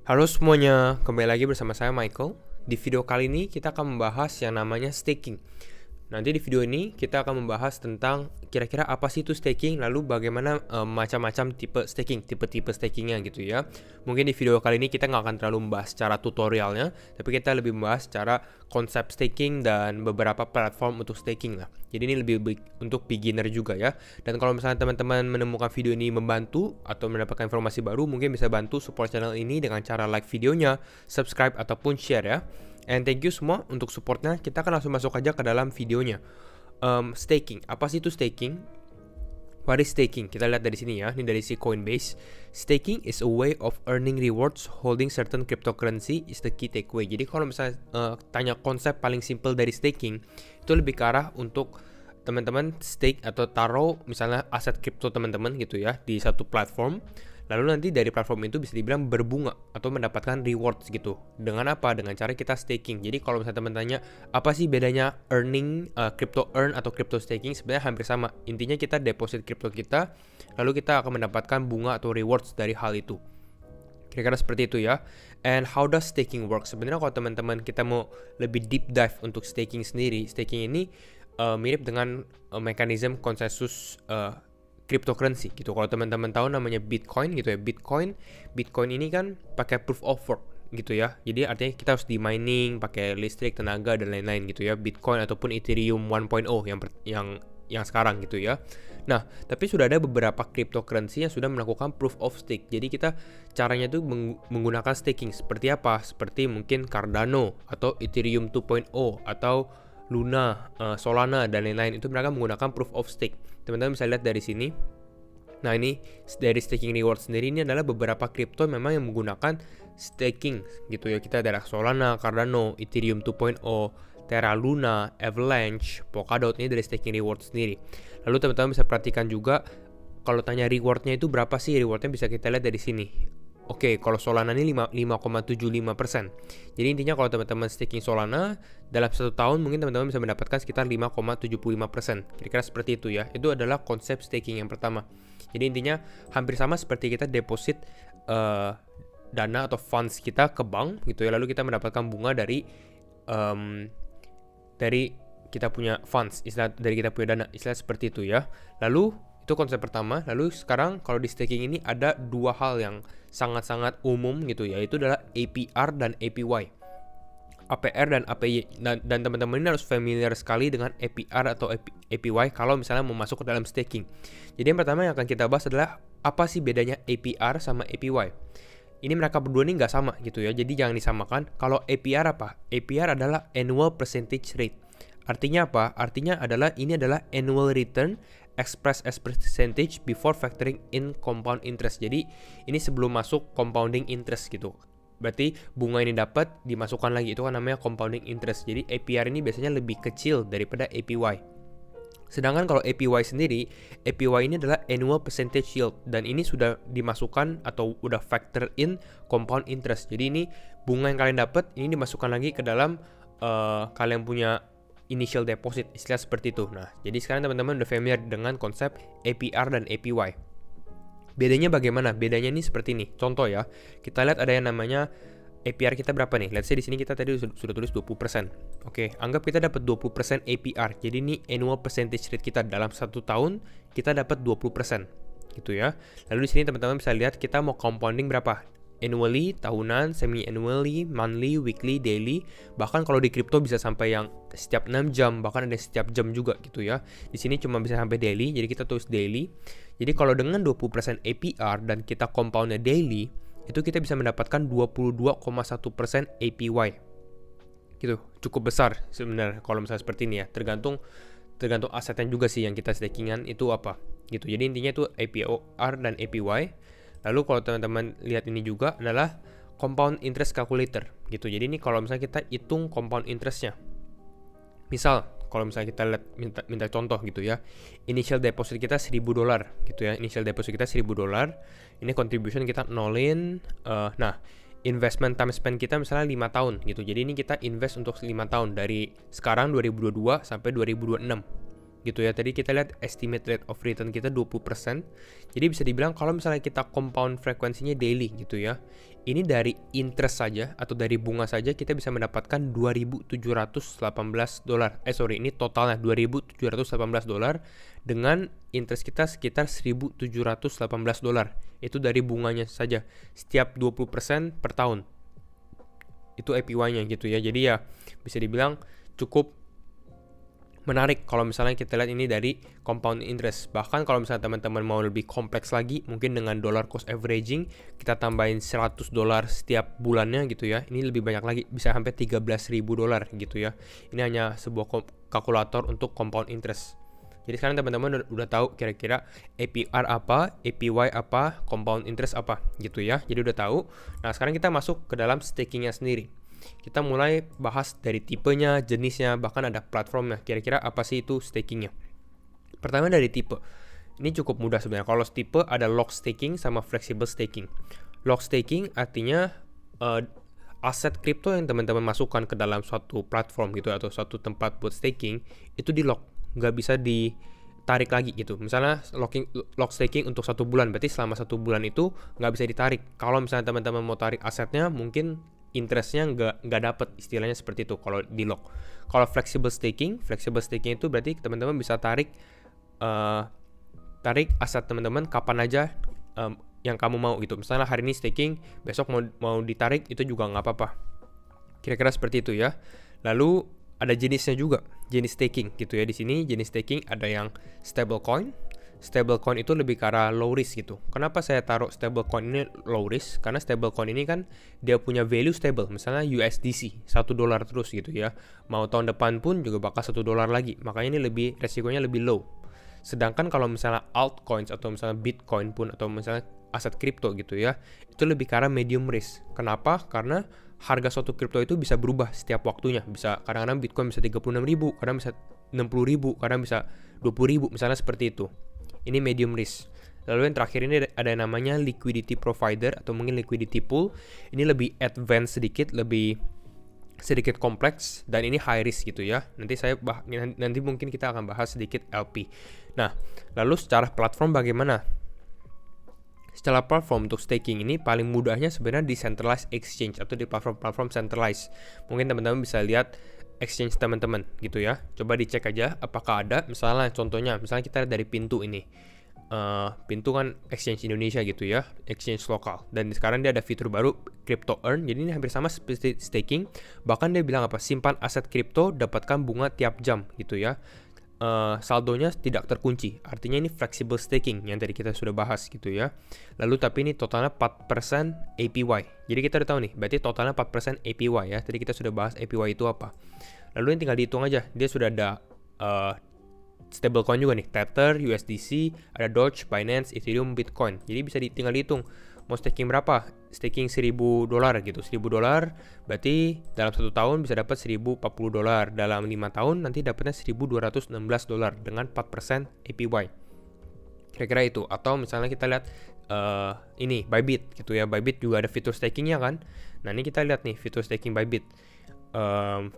Halo semuanya, kembali lagi bersama saya Michael. Di video kali ini kita akan membahas yang namanya staking. Nanti di video ini kita akan membahas tentang kira-kira apa sih itu staking, lalu bagaimana macam-macam tipe-tipe stakingnya gitu ya. Mungkin di video kali ini kita nggak akan terlalu membahas secara tutorialnya, tapi kita lebih membahas secara konsep staking dan beberapa platform untuk staking lah. Jadi ini lebih untuk beginner juga ya. Dan kalau misalnya teman-teman menemukan video ini membantu atau mendapatkan informasi baru, mungkin bisa bantu support channel ini dengan cara like videonya, subscribe ataupun share ya. And thank you semua untuk supportnya. Kita akan langsung masuk aja ke dalam videonya. Staking, apa sih itu staking? What is staking? Kita lihat dari sini ya. Ini dari si Coinbase. Staking is a way of earning rewards holding certain cryptocurrency is the key takeaway. Jadi kalau misalnya tanya konsep paling simple dari staking, itu lebih ke arah untuk teman-teman stake atau taruh misalnya aset kripto teman-teman gitu ya di satu platform. Lalu nanti dari platform itu bisa dibilang berbunga atau mendapatkan rewards gitu. Dengan apa? Dengan cara kita staking. Jadi kalau misalnya teman tanya apa sih bedanya earning, crypto earn atau crypto staking, sebenarnya hampir sama. Intinya kita deposit crypto kita, lalu kita akan mendapatkan bunga atau rewards dari hal itu. Kira-kira seperti itu ya. And how does staking work? Sebenarnya kalau teman-teman kita mau lebih deep dive untuk staking sendiri, staking ini mirip dengan mekanisme konsensus cryptocurrency gitu. Kalau teman-teman tahu namanya Bitcoin gitu ya. Bitcoin ini kan pakai proof of work gitu ya. Jadi artinya kita harus di mining pakai listrik, tenaga dan lain-lain gitu ya. Bitcoin ataupun Ethereum 1.0 yang sekarang gitu ya. Nah, tapi sudah ada beberapa cryptocurrency yang sudah melakukan proof of stake. Jadi kita caranya itu menggunakan staking. Seperti apa? Seperti mungkin Cardano atau Ethereum 2.0 atau Luna, Solana dan lain-lain. Itu mereka menggunakan proof of stake. Teman-teman bisa lihat dari sini. Nah, ini dari staking reward sendiri ini adalah beberapa kripto memang yang menggunakan staking gitu ya. Kita ada Solana, Cardano, Ethereum 2.0, Terra Luna, Avalanche, Polkadot, ini dari staking reward sendiri. Lalu teman-teman bisa perhatikan juga kalau tanya rewardnya itu berapa sih, rewardnya bisa kita lihat dari sini. Oke, kalau Solana ini 5,75%. Jadi intinya kalau teman-teman staking Solana dalam 1 tahun mungkin teman-teman bisa mendapatkan sekitar 5,75%. Kira-kira seperti itu ya. Itu adalah konsep staking yang pertama. Jadi intinya hampir sama seperti kita deposit dana atau funds kita ke bank gitu ya. Lalu kita mendapatkan bunga dari kita punya funds, dari kita punya dana, istilah seperti itu ya. Lalu itu konsep pertama. Lalu sekarang kalau di staking ini ada dua hal yang sangat-sangat umum gitu, yaitu adalah APR dan APY. APR dan APY, dan teman-teman ini harus familiar sekali dengan APR atau APY kalau misalnya mau masuk ke dalam staking. Jadi yang pertama yang akan kita bahas adalah apa sih bedanya APR sama APY. Ini mereka berdua ini nggak sama gitu ya, jadi jangan disamakan. Kalau APR apa? APR adalah annual percentage rate. Artinya apa? Artinya ini adalah annual return expressed as percentage before factoring in compound interest. Jadi ini sebelum masuk compounding interest gitu. Berarti bunga ini dapat dimasukkan lagi, itu kan namanya compounding interest. Jadi APR ini biasanya lebih kecil daripada APY. Sedangkan kalau APY sendiri, APY ini adalah annual percentage yield, dan ini sudah dimasukkan atau udah factor in compound interest. Jadi ini bunga yang kalian dapat ini dimasukkan lagi ke dalam kalian punya initial deposit, istilah seperti itu. Nah, jadi sekarang teman-teman udah familiar dengan konsep APR dan APY. Bedanya bagaimana? Bedanya ini seperti ini. Contoh ya, kita lihat ada yang namanya APR kita berapa nih? Let's say di sini kita tadi sudah tulis 20%. Oke, anggap kita dapat 20% APR. Jadi ini annual percentage rate kita dalam 1 tahun kita dapat 20%. Gitu ya. Lalu di sini teman-teman bisa lihat kita mau compounding berapa? Annually, tahunan, semi-annually, monthly, weekly, daily. Bahkan kalau di crypto bisa sampai yang setiap 6 jam, bahkan ada setiap jam juga gitu ya. Di sini cuma bisa sampai daily, jadi kita tulis daily. Jadi kalau dengan 20% APR dan kita compoundnya daily, itu kita bisa mendapatkan 22,1% APY. Gitu, cukup besar sebenarnya kalau misalnya seperti ini ya. Tergantung asetnya juga sih yang kita stakingan itu apa. Gitu. Jadi intinya itu APR dan APY. Lalu kalau teman-teman lihat ini juga adalah compound interest calculator gitu. Jadi ini kalau misalnya kita hitung compound interestnya. Misal kalau misalnya kita lihat minta contoh gitu ya. Initial deposit kita $1.000 gitu ya. Initial deposit kita $1.000. Ini contribution kita nolin. Nah, investment time spend kita misalnya 5 tahun gitu. Jadi ini kita invest untuk 5 tahun dari sekarang 2022 sampai 2026. gitu ya. Tadi kita lihat estimate rate of return kita 20%. Jadi bisa dibilang kalau misalnya kita compound frekuensinya daily gitu ya. Ini dari interest saja atau dari bunga saja kita bisa mendapatkan $2.718. Ini totalnya $2.718 dengan interest kita sekitar $1.718. Itu dari bunganya saja setiap 20% per tahun. Itu APY-nya gitu ya. Jadi ya bisa dibilang cukup menarik kalau misalnya kita lihat ini dari compound interest. Bahkan kalau misalnya teman-teman mau lebih kompleks lagi, mungkin dengan dollar cost averaging kita tambahin $100 setiap bulannya gitu ya. Ini lebih banyak lagi, bisa sampai $13.000 gitu ya. Ini hanya sebuah kalkulator untuk compound interest. Jadi sekarang teman-teman udah tahu kira-kira APR apa, APY apa, compound interest apa gitu ya. Jadi udah tahu. Nah, sekarang kita masuk ke dalam stakingnya sendiri. Kita mulai bahas dari tipenya, jenisnya, bahkan ada platformnya. Kira-kira apa sih itu stakingnya? Pertama dari tipe. Ini cukup mudah sebenarnya. Kalau tipe ada lock staking sama flexible staking. Lock staking artinya aset kripto yang teman-teman masukkan ke dalam suatu platform gitu atau suatu tempat buat staking itu di lock, nggak bisa ditarik lagi gitu. Misalnya lock staking untuk 1 bulan, berarti selama 1 bulan itu nggak bisa ditarik. Kalau misalnya teman-teman mau tarik asetnya, mungkin interestnya nggak dapet, istilahnya seperti itu kalau di lock. Kalau flexible staking itu berarti teman-teman bisa tarik aset teman-teman kapan aja yang kamu mau gitu. Misalnya hari ini staking, besok mau ditarik itu juga nggak apa-apa. Kira-kira seperti itu ya. Lalu ada jenisnya juga, jenis staking gitu ya. Di sini jenis staking ada yang stablecoin. Stablecoin itu lebih ke arah low risk gitu. Kenapa saya taruh stablecoin ini low risk? Karena stablecoin ini kan dia punya value stable. Misalnya USDC, $1 terus gitu ya. Mau tahun depan pun juga bakal $1 lagi. Makanya ini resikonya lebih low. Sedangkan kalau misalnya altcoins atau misalnya Bitcoin pun atau misalnya aset kripto gitu ya, itu lebih ke arah medium risk. Kenapa? Karena harga suatu kripto itu bisa berubah setiap waktunya. Bisa kadang-kadang Bitcoin bisa 36.000, kadang bisa 60.000, kadang bisa 20.000, misalnya seperti itu. Ini medium risk. Lalu yang terakhir ini ada yang namanya liquidity provider atau mungkin liquidity pool. Ini lebih advance sedikit, lebih sedikit kompleks, dan ini high risk gitu ya. Nanti mungkin kita akan bahas sedikit LP. Nah, lalu secara platform bagaimana? Secara platform untuk staking ini paling mudahnya sebenarnya di centralized exchange atau di platform centralized. Mungkin teman-teman bisa lihat exchange teman-teman gitu ya. Coba dicek aja apakah ada. Misalnya kita dari Pintu ini. Pintu kan exchange Indonesia gitu ya, exchange lokal. Dan sekarang dia ada fitur baru Crypto Earn. Jadi ini hampir sama seperti staking. Bahkan dia bilang simpan aset kripto, dapatkan bunga tiap jam gitu ya. Saldonya tidak terkunci. Artinya ini flexible staking yang tadi kita sudah bahas gitu ya. Lalu tapi ini totalnya 4% APY. Jadi kita udah tahu nih, berarti totalnya 4% APY ya. Tadi kita sudah bahas APY itu apa. Lalu yang tinggal dihitung aja. Dia sudah ada stablecoin juga nih, Tether, USDC, ada Doge, Binance, Ethereum, Bitcoin. Jadi bisa tinggal dihitung mau staking berapa. Staking $1.000 gitu. $1.000 berarti dalam 1 tahun bisa dapat $1.040. Dalam 5 tahun nanti dapatnya $1.216 dengan 4% APY. Kira-kira itu. Atau misalnya kita lihat ini Bybit gitu ya. Bybit juga ada fitur stakingnya kan. Nah ini kita lihat nih fitur staking Bybit.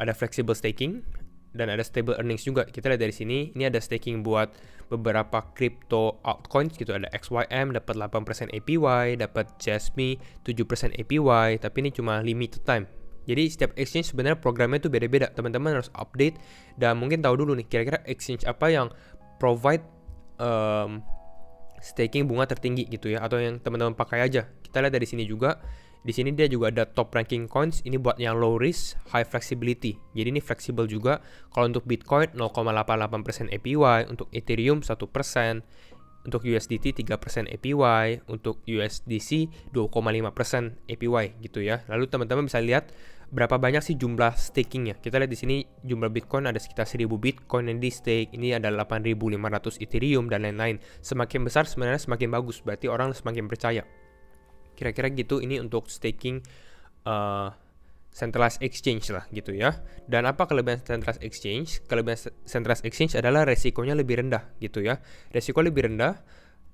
Ada flexible staking dan ada stable earnings juga. Kita lihat dari sini, ini ada staking buat beberapa crypto altcoins gitu. Ada XYM dapat 8% APY, dapat Jasmy 7% APY, tapi ini cuma limited time. Jadi setiap exchange sebenarnya programnya itu beda-beda. Teman-teman harus update dan mungkin tahu dulu nih kira-kira exchange apa yang provide staking bunga tertinggi gitu ya, atau yang teman-teman pakai aja. Kita lihat dari sini juga. Di sini dia juga ada top ranking coins. Ini buat yang low risk, high flexibility. Jadi ini fleksibel juga. Kalau untuk Bitcoin 0,88% APY, untuk Ethereum 1%, untuk USDT 3% APY, untuk USDC 2,5% APY gitu ya. Lalu teman-teman bisa lihat berapa banyak sih jumlah stakingnya. Kita lihat di sini jumlah Bitcoin ada sekitar 1000 Bitcoin yang di stake. Ini ada 8.500 Ethereum dan lain-lain. Semakin besar sebenarnya semakin bagus. Berarti orang semakin percaya. Kira-kira gitu ini untuk staking centralized exchange lah gitu ya. Dan apa kelebihan centralized exchange? Kelebihan centralized exchange adalah resikonya lebih rendah gitu ya. Resiko lebih rendah,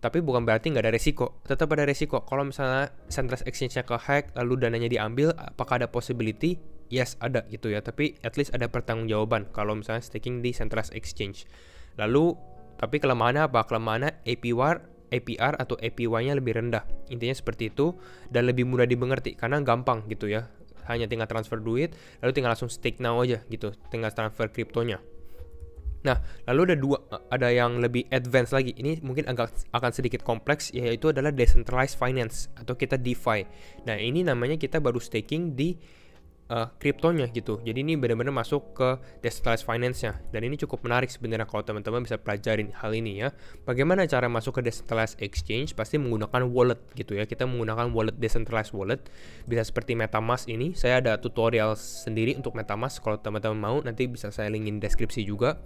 tapi bukan berarti nggak ada resiko. Tetap ada resiko. Kalau misalnya centralized exchange-nya ke-hack, lalu dananya diambil, apakah ada possibility? Yes, ada gitu ya. Tapi at least ada pertanggungjawaban kalau misalnya staking di centralized exchange. Lalu tapi kelemahannya apa? Kelemahannya APR atau APY-nya lebih rendah. Intinya seperti itu, dan lebih mudah dimengerti karena gampang gitu ya. Hanya tinggal transfer duit, lalu tinggal langsung stake now aja gitu, tinggal transfer kriptonya. Nah, lalu ada yang lebih advance lagi. Ini mungkin akan sedikit kompleks, yaitu adalah decentralized finance atau kita DeFi. Nah, ini namanya kita baru staking di kriptonya gitu. Jadi ini benar-benar masuk ke decentralized finance-nya. Dan ini cukup menarik sebenarnya kalau teman-teman bisa pelajarin hal ini ya. Bagaimana cara masuk ke decentralized exchange? Pasti menggunakan wallet gitu ya. Kita menggunakan decentralized wallet. Bisa seperti MetaMask ini. Saya ada tutorial sendiri untuk MetaMask. Kalau teman-teman mau, nanti bisa saya linkin deskripsi juga.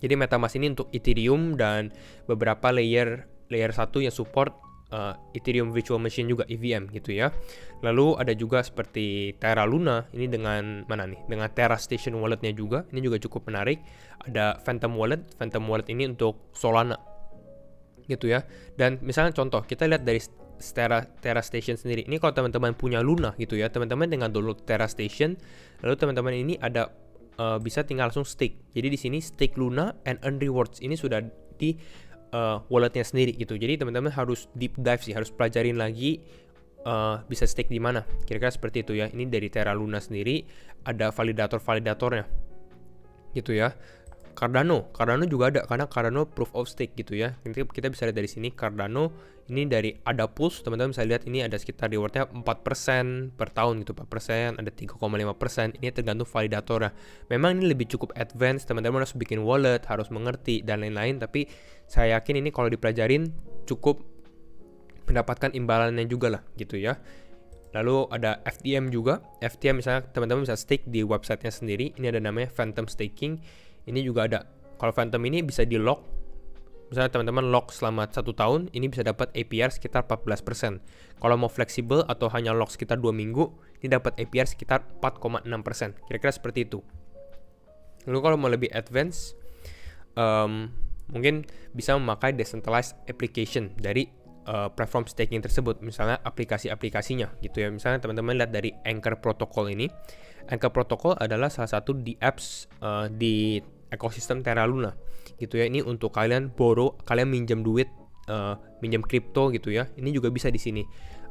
Jadi MetaMask ini untuk Ethereum dan beberapa layer 1 yang support Ethereum Virtual Machine juga, EVM gitu ya. Lalu ada juga seperti Terra Luna, ini dengan dengan Terra Station Wallet-nya juga. Ini juga cukup menarik. Ada Phantom Wallet ini untuk Solana gitu ya. Dan misalnya contoh, kita lihat dari Terra Station sendiri. Ini kalau teman-teman punya Luna gitu ya, teman-teman dengan download Terra Station, lalu teman-teman ini ada bisa tinggal langsung stake. Jadi di sini stake Luna and earn rewards. Ini sudah di walletnya sendiri gitu. Jadi teman-teman harus deep dive sih, harus pelajarin lagi bisa stake di mana. Kira-kira seperti itu ya. Ini dari Terra Luna sendiri ada validatornya gitu ya. Cardano juga ada karena Cardano proof of stake gitu ya. Nanti kita bisa lihat dari sini Cardano ini dari Adapulse, teman-teman bisa lihat ini ada sekitar rewardnya 4% per tahun gitu, 4%, ada 3,5%. Ini tergantung validatornya. Memang ini lebih cukup advance, teman-teman harus bikin wallet, harus mengerti dan lain-lain, tapi saya yakin ini kalau dipelajarin cukup mendapatkan imbalannya juga lah gitu ya. Lalu ada FTM juga. FTM misalnya teman-teman bisa stake di websitenya sendiri. Ini ada namanya Phantom Staking. Ini juga ada. Kalau Phantom ini bisa di lock. Misalnya teman-teman lock selama 1 tahun, ini bisa dapat APR sekitar 14%. Kalau mau fleksibel atau hanya lock sekitar 2 minggu, ini dapat APR sekitar 4,6%. Kira-kira seperti itu. Lalu kalau mau lebih advance, mungkin bisa memakai decentralized application dari platform staking tersebut, misalnya aplikasi-aplikasinya gitu ya. Misalnya teman-teman lihat dari Anchor Protocol ini. Anchor Protocol adalah salah satu di apps di ekosistem Terra Luna gitu ya. Ini untuk kalian minjem duit, minjem kripto gitu ya. Ini juga bisa di sini,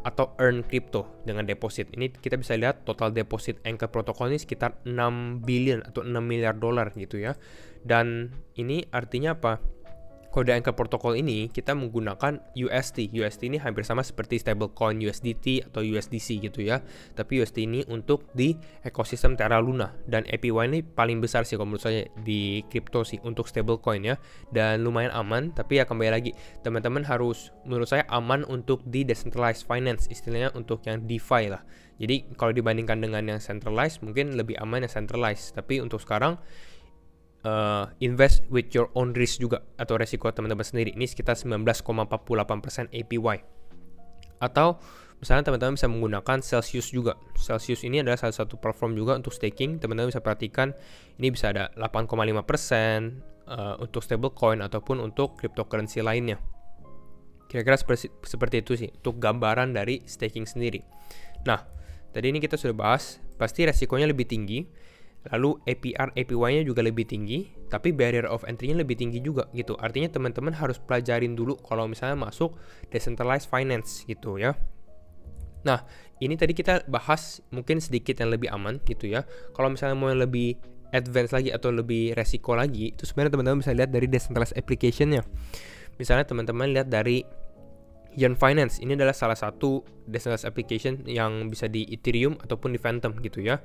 atau earn crypto dengan deposit. Ini kita bisa lihat total deposit Anchor Protocol ini sekitar 6 billion atau 6 miliar dolar gitu ya. Dan ini artinya apa? Kode Anchor Protocol ini kita menggunakan UST. UST ini hampir sama seperti stablecoin USDT atau USDC gitu ya. Tapi UST ini untuk di ekosistem Terra Luna, dan APY ini paling besar sih kalau menurut saya di kripto sih untuk stablecoin ya. Dan lumayan aman, tapi ya kembali lagi teman-teman harus menurut saya aman untuk di decentralized finance, istilahnya untuk yang DeFi lah. Jadi kalau dibandingkan dengan yang centralized mungkin lebih aman yang centralized. Tapi untuk sekarang invest with your own risk juga, atau resiko teman-teman sendiri. Ini sekitar 19,48% APY. Atau misalnya teman-teman bisa menggunakan Celsius juga. Celsius ini adalah salah satu platform juga untuk staking. Teman-teman bisa perhatikan ini bisa ada 8,5% untuk stablecoin ataupun untuk cryptocurrency lainnya. Kira-kira seperti itu sih untuk gambaran dari staking sendiri. Nah, tadi ini kita sudah bahas, pasti resikonya lebih tinggi. Lalu APY-nya juga lebih tinggi, tapi barrier of entry-nya lebih tinggi juga gitu. Artinya teman-teman harus pelajarin dulu kalau misalnya masuk decentralized finance gitu ya. Nah, ini tadi kita bahas mungkin sedikit yang lebih aman gitu ya. Kalau misalnya mau yang lebih advance lagi atau lebih resiko lagi, itu sebenarnya teman-teman bisa lihat dari decentralized application-nya. Misalnya teman-teman lihat dari Yearn Finance, ini adalah salah satu decentralized application yang bisa di Ethereum ataupun di Phantom gitu ya.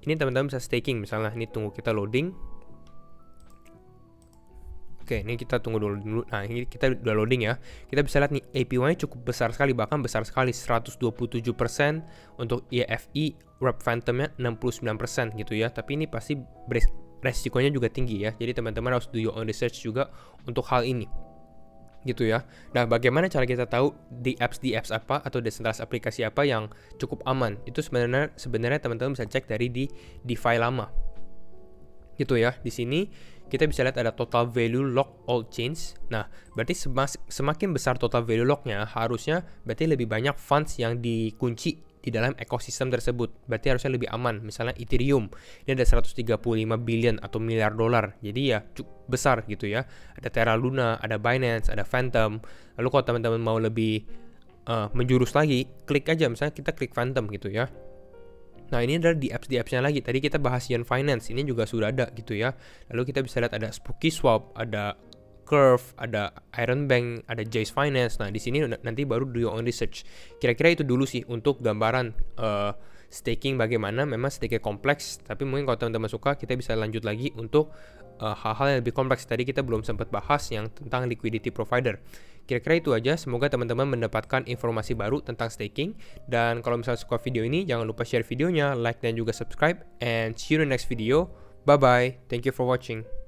Ini teman-teman bisa staking, misalnya ini tunggu kita loading. Oke, ini kita tunggu dulu. Nah, ini kita udah loading ya. Kita bisa lihat nih APY-nya cukup besar sekali, bahkan besar sekali, 127%. Untuk EFI Wrap Phantom-nya 69% gitu ya. Tapi ini pasti resikonya juga tinggi ya. Jadi teman-teman harus do your own research juga untuk hal ini. Gitu ya. Nah, bagaimana cara kita tahu di apps apa atau decentralized aplikasi apa yang cukup aman? Itu sebenarnya teman-teman bisa cek dari di DeFi lama. Gitu ya. Di sini kita bisa lihat ada total value lock all chains. Nah, berarti semakin besar total value locknya, harusnya berarti lebih banyak funds yang dikunci di dalam ekosistem tersebut. Berarti harusnya lebih aman. Misalnya Ethereum, ini ada 135 billion atau miliar dolar. Jadi ya cukup besar gitu ya. Ada Terra Luna, ada Binance, ada Phantom. Lalu kalau teman-teman mau lebih menjurus lagi, klik aja misalnya kita klik Phantom gitu ya. Nah ini adalah di apps-nya lagi. Tadi kita bahas Yearn Finance, ini juga sudah ada gitu ya. Lalu kita bisa lihat ada SpookySwap, ada Curve, ada Iron Bank, ada Jace Finance. Nah, di sini nanti baru do your own research. Kira-kira itu dulu sih untuk gambaran staking bagaimana. Memang sedikit kompleks, tapi mungkin kalau teman-teman suka kita bisa lanjut lagi untuk hal-hal yang lebih kompleks. Tadi kita belum sempat bahas yang tentang liquidity provider. Kira-kira itu aja. Semoga teman-teman mendapatkan informasi baru tentang staking. Dan kalau misalnya suka video ini, jangan lupa share videonya, like dan juga subscribe. And see you in the next video. Bye-bye. Thank you for watching.